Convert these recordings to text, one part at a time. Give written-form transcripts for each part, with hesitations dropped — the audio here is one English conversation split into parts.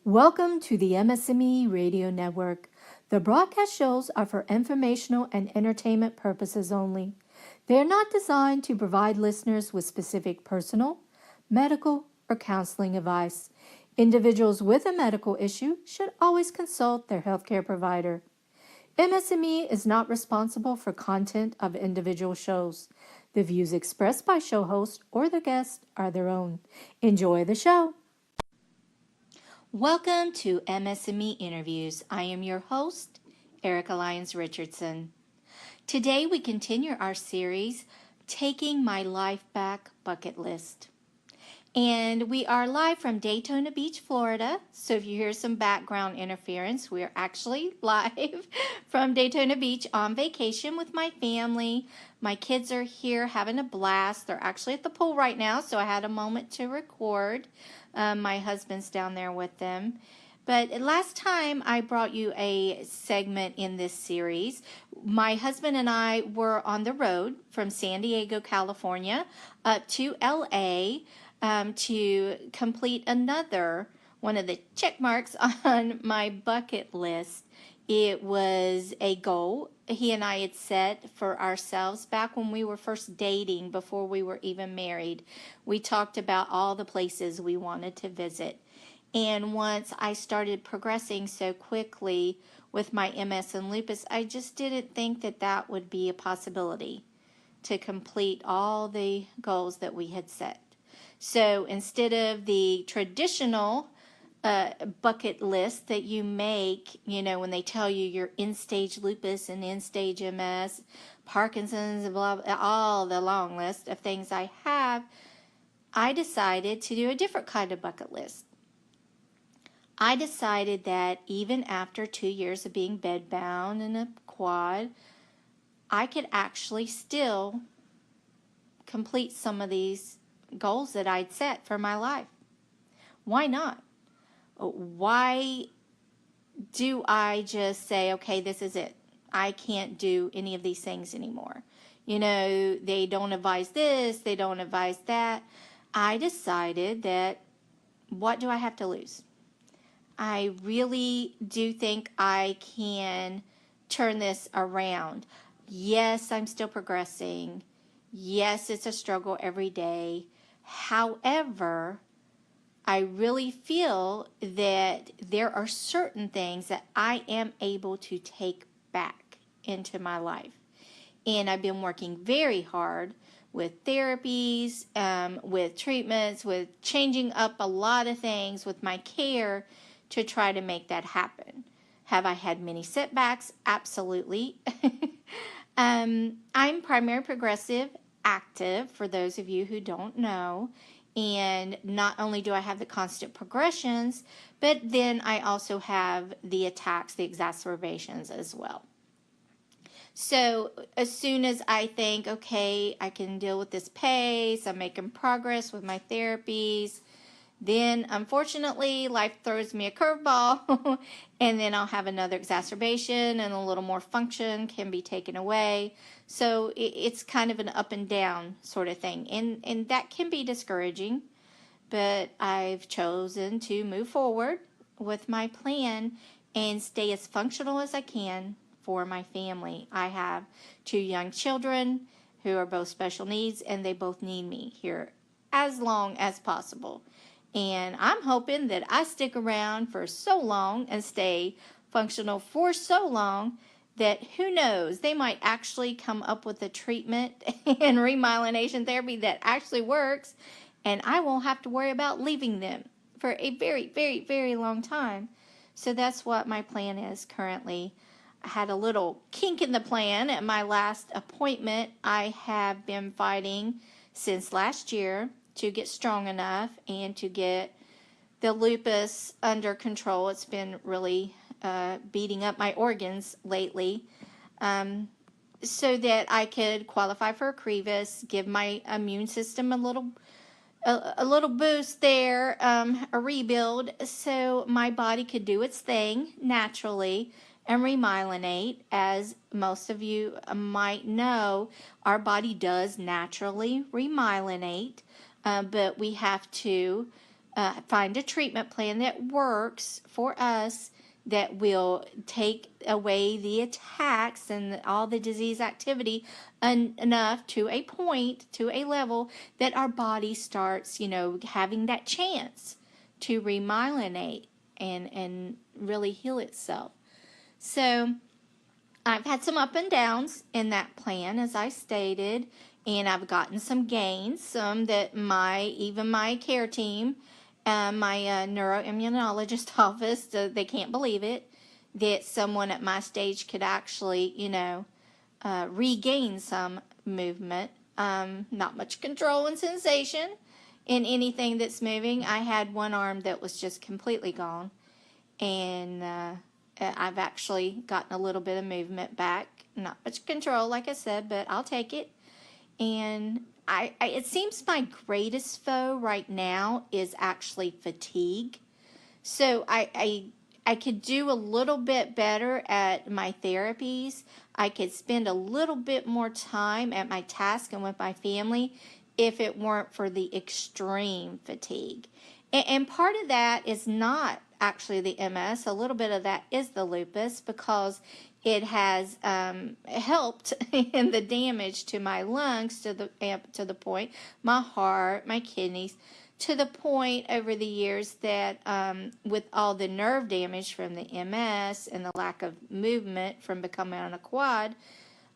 Welcome to the MS&Me Radio Network. The broadcast shows are for informational and entertainment purposes only. They are not designed to provide listeners with specific personal, medical, or counseling advice. Individuals with a medical issue should always consult their healthcare provider. MS&Me is not responsible for content of individual shows. The views expressed by show hosts or the guests are their own. Enjoy the show. Welcome to MS&Me Interviews. I am your host, Erica Lyons Richardson. Today we continue our series, Taking My Life Back Bucket List. And we are live from Daytona Beach, Florida. So if you hear some background interference, we're actually live from Daytona Beach on vacation with my family. My kids are here having a blast. They're actually at the pool right now, so I had a moment to record. My husband's down there with them. But last time I brought you a segment in this series. My husband and I were on the road from San Diego, California, up to LA to complete another one of the check marks on my bucket list. It was a goal he and I had set for ourselves back when we were first dating, before we were even married. We talked about all the places we wanted to visit. And once I started progressing so quickly with my MS and lupus, I just didn't think that that would be a possibility to complete all the goals that we had set. So instead of the traditional bucket list that you make, when they tell you you're end-stage lupus and end-stage MS, Parkinson's, blah, blah, all the long list of things I have, I decided to do a different kind of bucket list. I decided that even after 2 years of being bedbound in a quad, I could actually still complete some of these goals that I'd set for my life. Why not? Why do I just say, okay, this is it? I can't do any of these things anymore. They don't advise this, they don't advise that. I decided that, what do I have to lose? I really do think I can turn this around. Yes, I'm still progressing. Yes, it's a struggle every day. However, I really feel that there are certain things that I am able to take back into my life. And I've been working very hard with therapies, with treatments, with changing up a lot of things with my care to try to make that happen. Have I had many setbacks? Absolutely. I'm primary progressive active, for those of you who don't know. And not only do I have the constant progressions, but then I also have the attacks, the exacerbations as well. So as soon as I think, okay, I can deal with this pace, I'm making progress with my therapies, then unfortunately life throws me a curveball and then I'll have another exacerbation and a little more function can be taken away. So it's kind of an up and down sort of thing, and that can be discouraging, but I've chosen to move forward with my plan and stay as functional as I can for my family. I have 2 young children who are both special needs, and they both need me here as long as possible. And I'm hoping that I stick around for so long and stay functional for so long that, who knows, they might actually come up with a treatment and remyelination therapy that actually works, and I won't have to worry about leaving them for a very, very, very long time. So that's what my plan is currently. I had a little kink in the plan at my last appointment. I have been fighting since last year to get strong enough and to get the lupus under control. It's been really beating up my organs lately, so that I could qualify for a Crevis, give my immune system a little boost there, a rebuild, so my body could do its thing naturally and remyelinate. As most of you might know, our body does naturally remyelinate, but we have to find a treatment plan that works for us, that will take away the attacks and all the disease activity enough to a point, to a level that our body starts, having that chance to remyelinate and really heal itself. So I've had some up and downs in that plan, as I stated, and I've gotten some gains, some that even my care team, my neuroimmunologist office, they can't believe it, that someone at my stage could actually, regain some movement. Not much control and sensation in anything that's moving. I had one arm that was just completely gone, and I've actually gotten a little bit of movement back. Not much control, like I said, but I'll take it. And it seems my greatest foe right now is actually fatigue. So I could do a little bit better at my therapies. I could spend a little bit more time at my task and with my family if it weren't for the extreme fatigue. And part of that is not actually the MS. A little bit of that is the lupus, because it has helped in the damage to my lungs to the point, my heart, my kidneys, to the point over the years that with all the nerve damage from the MS and the lack of movement from becoming on a quad,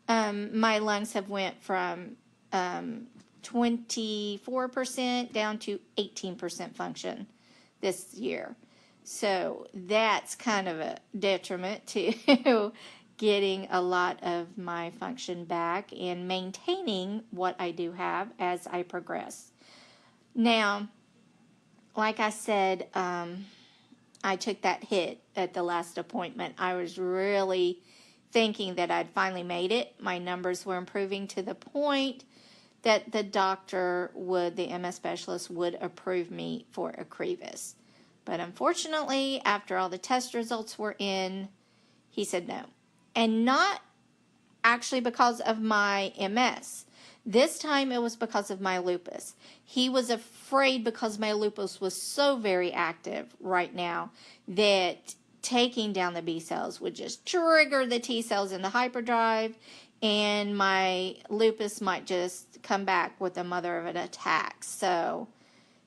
my lungs have went from 24% down to 18% function this year. So that's kind of a detriment to getting a lot of my function back and maintaining what I do have as I progress. Now, like I said, I took that hit at the last appointment. I was really thinking that I'd finally made it. My numbers were improving to the point that the doctor the MS specialist would approve me for Ocrevus. But unfortunately, after all the test results were in, he said no. And not actually because of my MS. This time it was because of my lupus. He was afraid, because my lupus was so very active right now, that taking down the B cells would just trigger the T cells in the hyperdrive, and my lupus might just come back with a mother of an attack. So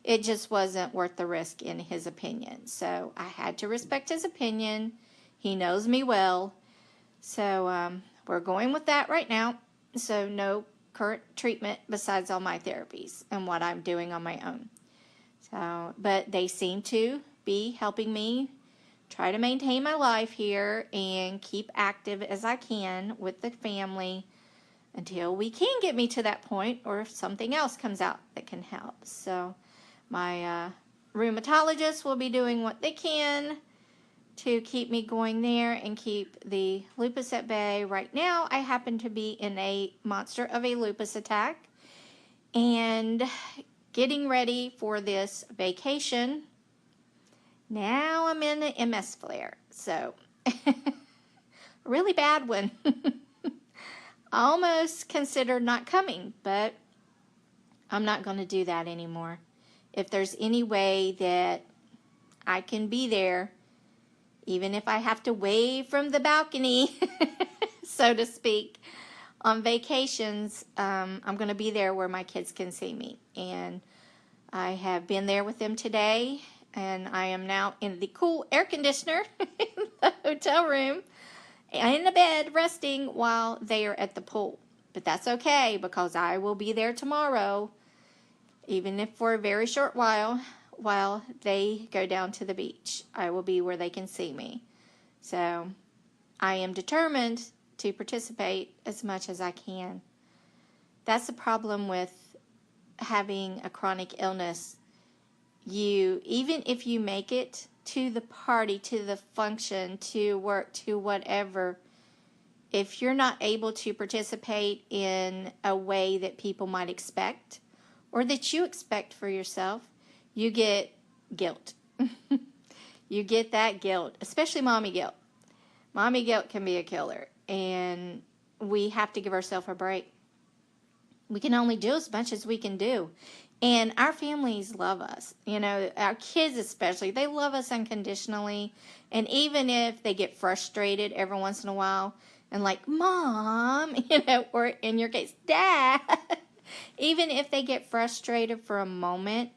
it just wasn't worth the risk in his opinion. So I had to respect his opinion. He knows me well. So we're going with that right now. So no current treatment besides all my therapies and what I'm doing on my own. So, but they seem to be helping me try to maintain my life here and keep active as I can with the family until we can get me to that point, or if something else comes out that can help. So my rheumatologist will be doing what they can to keep me going there and keep the lupus at bay. Right now, I happen to be in a monster of a lupus attack and getting ready for this vacation. Now I'm in an MS flare, so a really bad one. Almost considered not coming, but I'm not going to do that anymore. If there's any way that I can be there, even if I have to wave from the balcony, so to speak, on vacations, I'm going to be there where my kids can see me. And I have been there with them today, and I am now in the cool air conditioner in the hotel room, in the bed, resting while they are at the pool. But that's okay, because I will be there tomorrow, even if for a very short while they go down to the beach. I will be where they can see me. So I am determined to participate as much as I can. That's the problem with having a chronic illness. Even if you make it to the party, to the function, to work, to whatever, if you're not able to participate in a way that people might expect or that you expect for yourself, you get guilt. You get that guilt, especially mommy guilt. Mommy guilt can be a killer, and we have to give ourselves a break. We can only do as much as we can do. And our families love us. Our kids especially, they love us unconditionally. And even if they get frustrated every once in a while and like, Mom, or in your case, Dad, even if they get frustrated for a moment,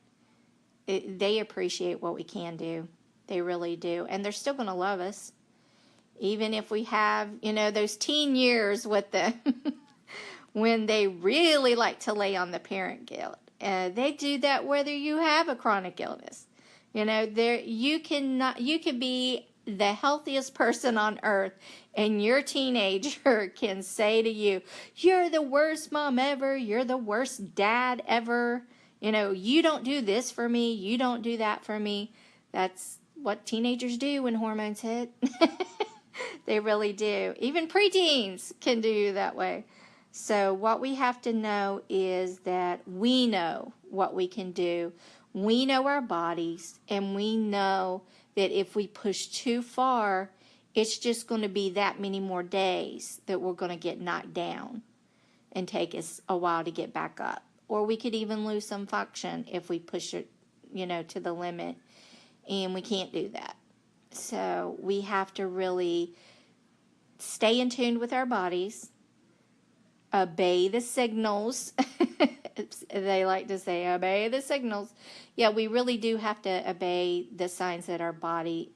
they appreciate what we can do. They really do. And they're still going to love us. Even if we have, those teen years with them when they really like to lay on the parent guilt. They do that whether you have a chronic illness. You can be the healthiest person on earth, and your teenager can say to you, "You're the worst mom ever. You're the worst dad ever. You don't do this for me. You don't do that for me." That's what teenagers do when hormones hit. They really do. Even preteens can do that way. So what we have to know is that we know what we can do. We know our bodies, and we know that if we push too far, it's just going to be that many more days that we're going to get knocked down and take us a while to get back up. Or we could even lose some function if we push it, to the limit, and we can't do that. So we have to really stay in tune with our bodies, obey the signals. They like to say, obey the signals. Yeah, we really do have to obey the signs that our bodies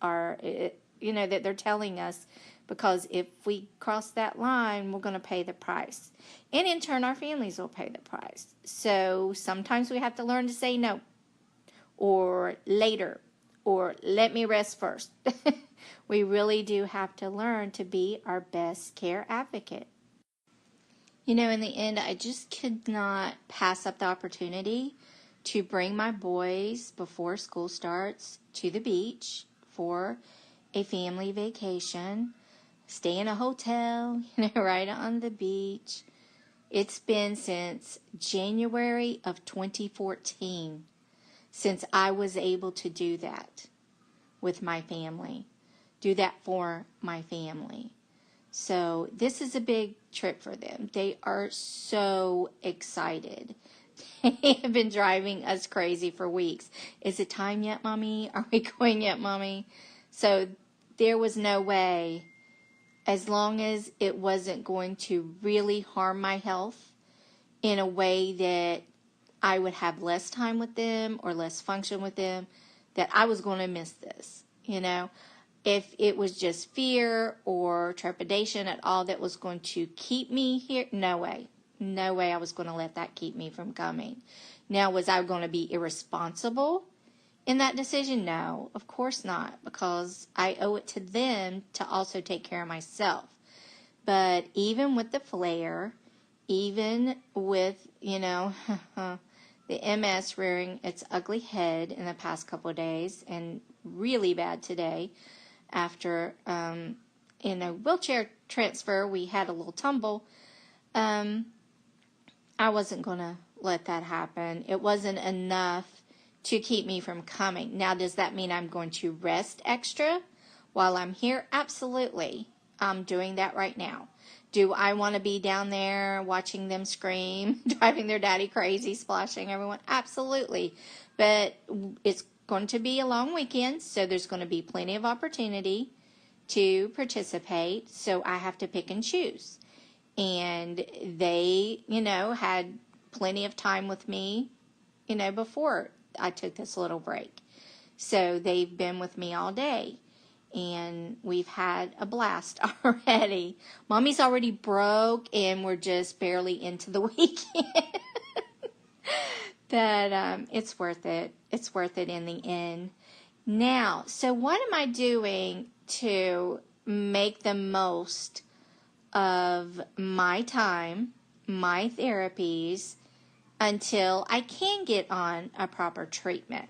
are, that they're telling us, because if we cross that line, we're going to pay the price. And in turn, our families will pay the price. So sometimes we have to learn to say no, or later, or let me rest first. We really do have to learn to be our best care advocate. In the end, I just could not pass up the opportunity to bring my boys before school starts to the beach for a family vacation, stay in a hotel, right on the beach. It's been since January of 2014 since I was able to do that with my family, do that for my family. So this is a big trip for them. They are so excited. They have been driving us crazy for weeks. Is it time yet, Mommy? Are we going yet, Mommy? So there was no way, as long as it wasn't going to really harm my health in a way that I would have less time with them or less function with them, that I was going to miss this, If it was just fear or trepidation at all that was going to keep me here, no way. No way I was going to let that keep me from coming. Now, was I going to be irresponsible in that decision? No, of course not, because I owe it to them to also take care of myself. But even with the flare, even with, the MS rearing its ugly head in the past couple of days, and really bad today, after in a wheelchair transfer we had a little tumble, I wasn't going to let that happen. It wasn't enough to keep me from coming. Now, does that mean I'm going to rest extra while I'm here? Absolutely. I'm doing that right now. Do I want to be down there watching them scream, driving their daddy crazy, splashing everyone? Absolutely. But it's going to be a long weekend, so there's going to be plenty of opportunity to participate, so I have to pick and choose. And they, had plenty of time with me, before I took this little break. So they've been with me all day, and we've had a blast already. Mommy's already broke, and we're just barely into the weekend. But it's worth it. It's worth it in the end. Now, so what am I doing to make the most of my time, my therapies, until I can get on a proper treatment?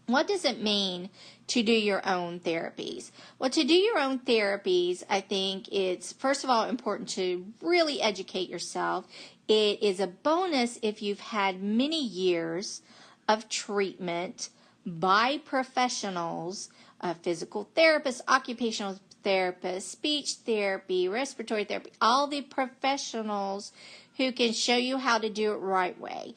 What does it mean to do your own therapies? Well, to do your own therapies, I think it's, first of all, important to really educate yourself. It is a bonus if you've had many years of treatment by professionals, physical therapists, occupational therapists, speech therapy, respiratory therapy, all the professionals who can show you how to do it right way.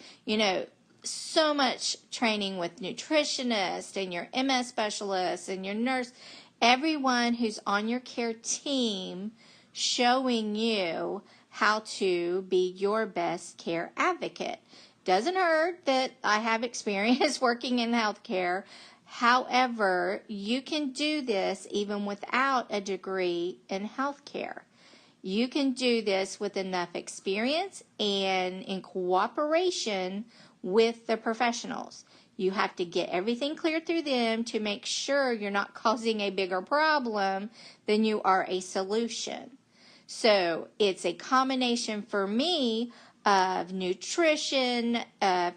so much training with nutritionists and your MS specialists and your nurse, everyone who's on your care team showing you how to be your best care advocate. Doesn't hurt that I have experience working in healthcare. However, you can do this even without a degree in healthcare. You can do this with enough experience and in cooperation with the professionals. You have to get everything cleared through them to make sure you're not causing a bigger problem than you are a solution. So it's a combination for me of nutrition,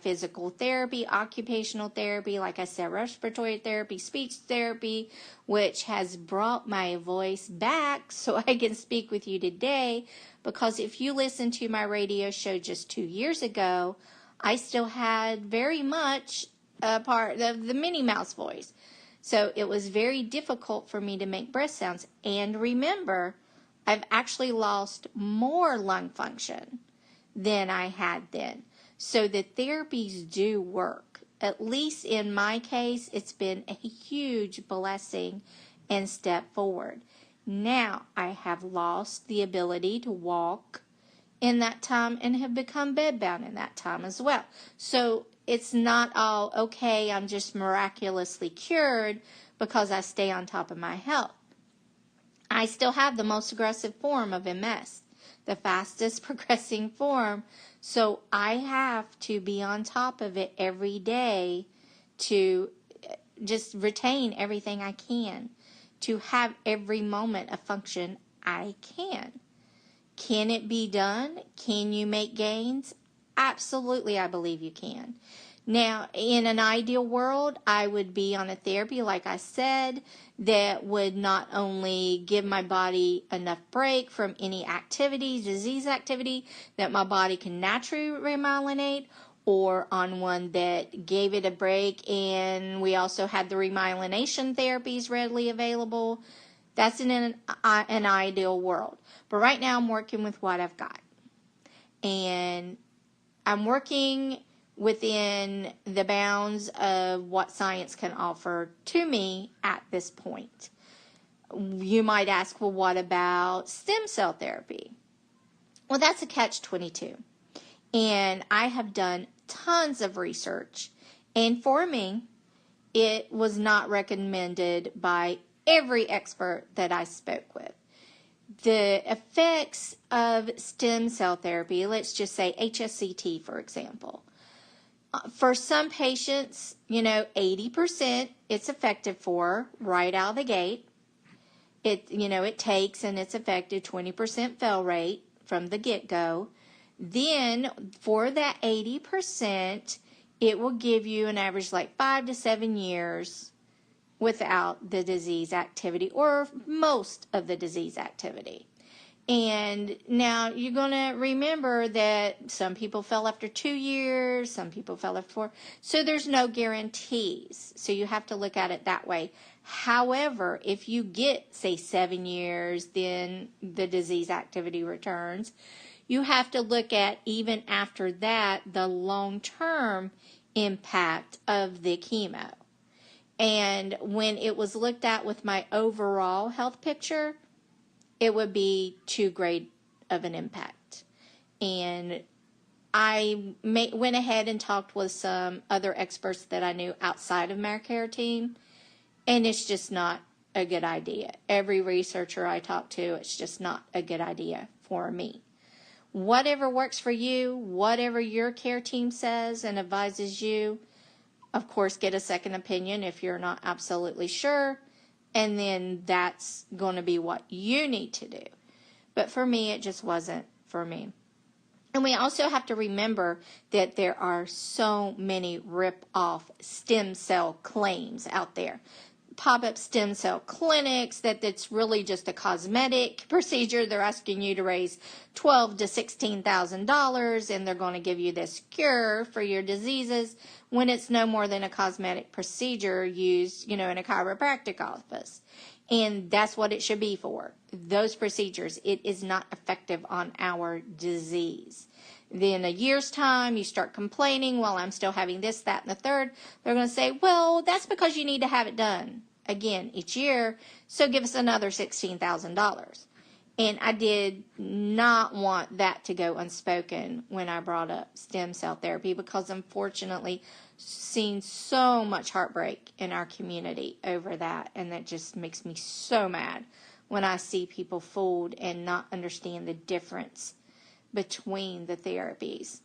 physical therapy, occupational therapy, like I said, respiratory therapy, speech therapy, which has brought my voice back so I can speak with you today. Because if you listen to my radio show just 2 years ago, I still had very much a part of the Minnie Mouse voice. So it was very difficult for me to make breath sounds. And remember, I've actually lost more lung function than I had then. So the therapies do work. At least in my case, it's been a huge blessing and step forward. Now I have lost the ability to walk in that time and have become bedbound in that time as well. So it's not all, okay, I'm just miraculously cured because I stay on top of my health. I still have the most aggressive form of MS, the fastest progressing form. So I have to be on top of it every day to just retain everything I can, to have every moment of function I can. Can it be done? Can you make gains? Absolutely, I believe you can. Now, in an ideal world, I would be on a therapy, like I said, that would not only give my body enough break from any activity, disease activity, that my body can naturally remyelinate, or on one that gave it a break and we also had the remyelination therapies readily available. That's in an ideal world. But right now I'm working with what I've got. And I'm working within the bounds of what science can offer to me at this point. You might ask, well, what about stem cell therapy? Well, that's a catch-22. And I have done tons of research. And for me, it was not recommended by every expert that I spoke with. The effects of stem cell therapy, let's just say HSCT, for example. For some patients, 80% it's effective for right out of the gate. It takes and it's effective 20% fail rate from the get-go. Then for that 80%, it will give you an average like 5 to 7 years without the disease activity, or most of the disease activity. And now you're going to remember that some people fell after 2 years, some people fell after 4. So there's no guarantees. So you have to look at it that way. However, if you get, say, 7 years, then the disease activity returns. You have to look at, even after that, the long-term impact of the chemo. And when it was looked at with my overall health picture, it would be too great of an impact. And I went ahead and talked with some other experts that I knew outside of my care team, and it's just not a good idea. Every researcher I talk to, it's just not a good idea for me. Whatever works for you, whatever your care team says and advises you, of course, get a second opinion if you're not absolutely sure. And then that's going to be what you need to do. But for me, it just wasn't for me. And we also have to remember that there are so many rip-off stem cell claims out there. Pop-up stem cell clinics, that's really just a cosmetic procedure. They're asking you to raise $12,000 to $16,000, and they're going to give you this cure for your diseases when it's no more than a cosmetic procedure used, in a chiropractic office. And that's what it should be for. Those procedures, it is not effective on our disease. Then a year's time, you start complaining, well, I'm still having this, that, and the third. They're going to say, well, that's because you need to have it done again each year, so give us another $16,000. And I did not want that to go unspoken when I brought up stem cell therapy, because unfortunately, seen so much heartbreak in our community over that, and that just makes me so mad when I see people fooled and not understand the difference between the therapies.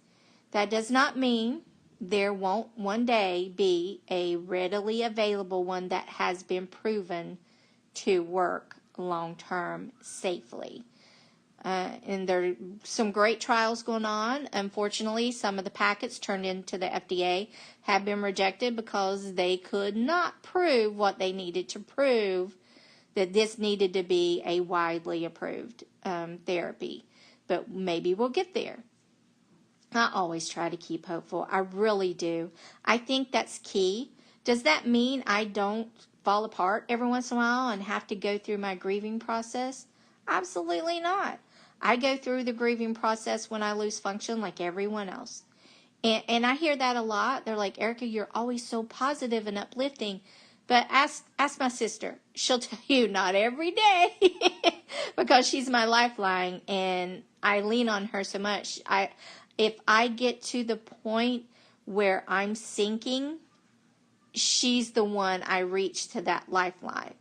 That does not mean there won't one day be a readily available one that has been proven to work long-term safely. And there are some great trials going on. Unfortunately, some of the packets turned into the FDA have been rejected because they could not prove what they needed to prove, that this needed to be a widely approved therapy. But maybe we'll get there. I always try to keep hopeful. I really do. I think that's key. Does that mean I don't fall apart every once in a while and have to go through my grieving process? Absolutely not. I go through the grieving process when I lose function like everyone else. And I hear that a lot. They're like, Erica, you're always so positive and uplifting. But ask my sister. She'll tell you not every day because she's my lifeline and I lean on her so much. If I get to the point where I'm sinking, she's the one I reach to that lifeline.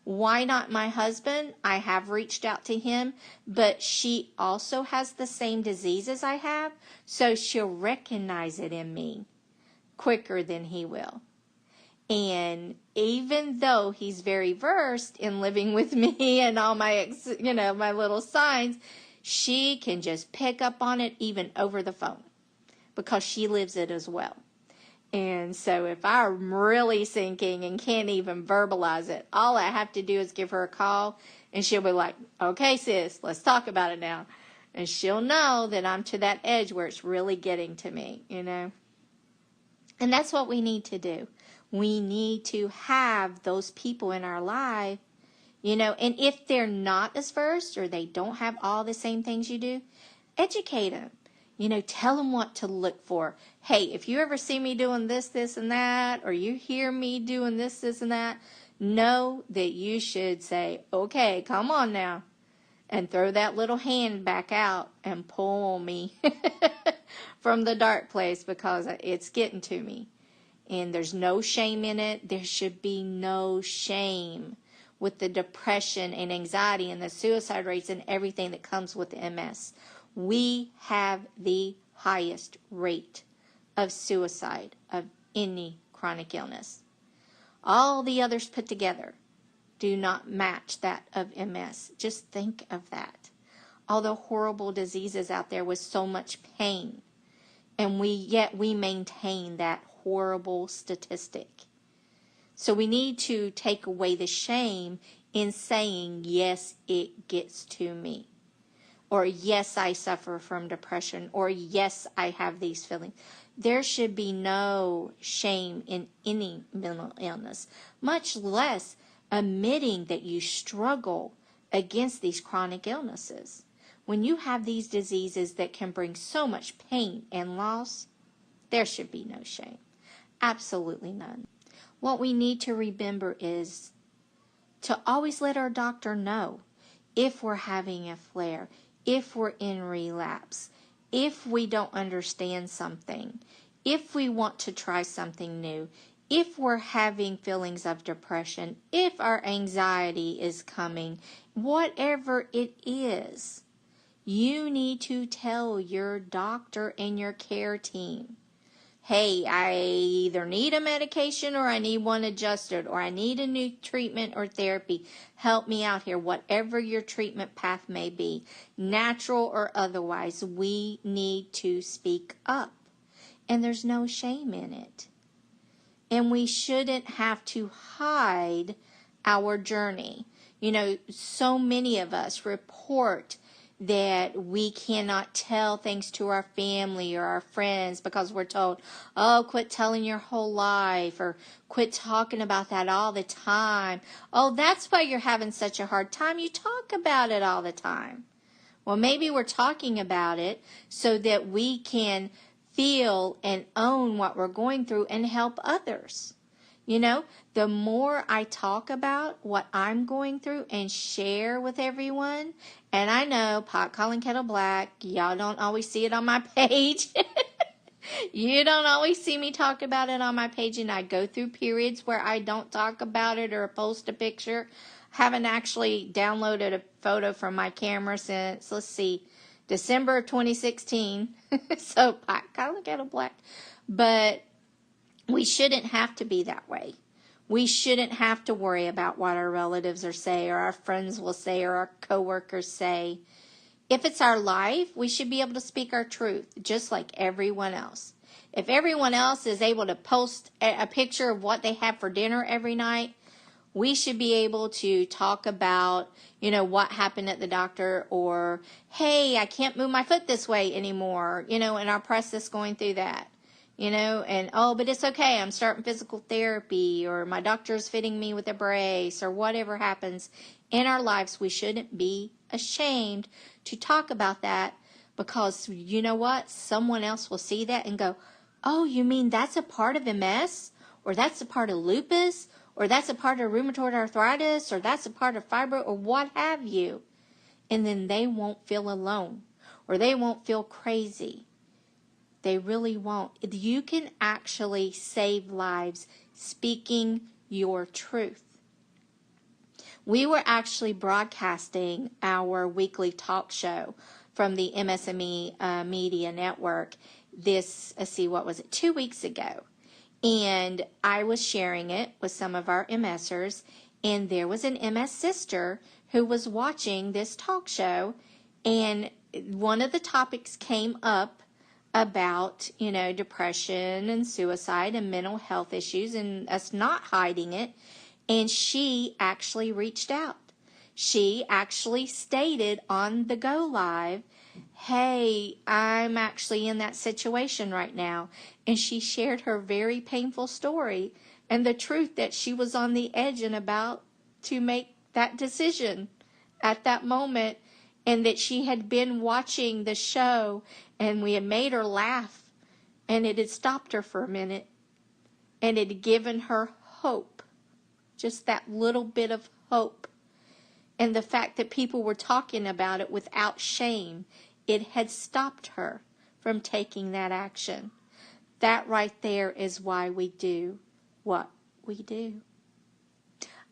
Why not my husband? I have reached out to him, but she also has the same diseases I have, so she'll recognize it in me quicker than he will. And even though he's very versed in living with me and all my, my little signs, she can just pick up on it even over the phone because she lives it as well. And so if I'm really sinking and can't even verbalize it, all I have to do is give her a call and she'll be like, okay, sis, let's talk about it now. And she'll know that I'm to that edge where it's really getting to me, And that's what we need to do. We need to have those people in our life, and if they're not as versed or they don't have all the same things you do, educate them. Tell them what to look for. Hey, if you ever see me doing this, this, and that, or you hear me doing this, this, and that, know that you should say, okay, come on now, and throw that little hand back out and pull me from the dark place because it's getting to me. And there's no shame in it. There should be no shame with the depression and anxiety and the suicide rates and everything that comes with MS. We have the highest rate of suicide of any chronic illness. All the others put together do not match that of MS. Just think of that. All the horrible diseases out there with so much pain. And yet we maintain that horrible statistic. So we need to take away the shame in saying, yes, it gets to me. Or yes, I suffer from depression. Or yes, I have these feelings. There should be no shame in any mental illness, much less admitting that you struggle against these chronic illnesses. When you have these diseases that can bring so much pain and loss, there should be no shame. Absolutely none. What we need to remember is to always let our doctor know if we're having a flare, if we're in relapse, if we don't understand something, if we want to try something new, if we're having feelings of depression, if our anxiety is coming, whatever it is, you need to tell your doctor and your care team, hey, I either need a medication or I need one adjusted or I need a new treatment or therapy. Help me out here, whatever your treatment path may be, natural or otherwise, we need to speak up. And there's no shame in it. And we shouldn't have to hide our journey. So many of us report that we cannot tell things to our family or our friends because we're told, oh, quit telling your whole life, or quit talking about that all the time. Oh, that's why you're having such a hard time. You talk about it all the time. Well, maybe we're talking about it so that we can feel and own what we're going through and help others. You know, the more I talk about what I'm going through and share with everyone, and I know, pot calling kettle black, y'all don't always see it on my page. You don't always see me talk about it on my page, and I go through periods where I don't talk about it or post a picture. Haven't actually downloaded a photo from my camera since, let's see, December of 2016. So, pot calling kettle black. But we shouldn't have to be that way. We shouldn't have to worry about what our relatives are say or our friends will say or our coworkers say. If it's our life, we should be able to speak our truth just like everyone else. If everyone else is able to post a picture of what they have for dinner every night, we should be able to talk about, what happened at the doctor, or, hey, I can't move my foot this way anymore, and our press is going through that. And, but it's okay, I'm starting physical therapy, or my doctor's fitting me with a brace, or whatever happens in our lives. We shouldn't be ashamed to talk about that, because you know what? Someone else will see that and go, oh, you mean that's a part of MS? Or that's a part of lupus? Or that's a part of rheumatoid arthritis? Or that's a part of fibro? Or what have you? And then they won't feel alone, or they won't feel crazy. They really won't. You can actually save lives speaking your truth. We were actually broadcasting our weekly talk show from the MS&Me Media Network this, 2 weeks ago. And I was sharing it with some of our MSers, and there was an MS sister who was watching this talk show, and one of the topics came up about, depression and suicide and mental health issues and us not hiding it. And she actually reached out. She actually stated on the Go Live, hey, I'm actually in that situation right now. And she shared her very painful story and the truth that she was on the edge and about to make that decision at that moment, and that she had been watching the show and we had made her laugh, and it had stopped her for a minute, and it had given her hope, just that little bit of hope. And the fact that people were talking about it without shame, it had stopped her from taking that action. That right there is why we do what we do.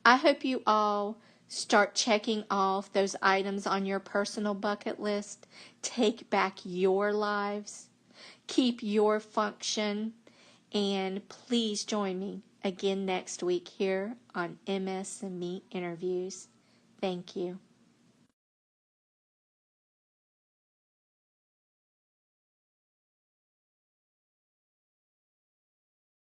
I hope you all start checking off those items on your personal bucket list. Take back your lives. Keep your function. And please join me again next week here on MS&Me Interviews. Thank you.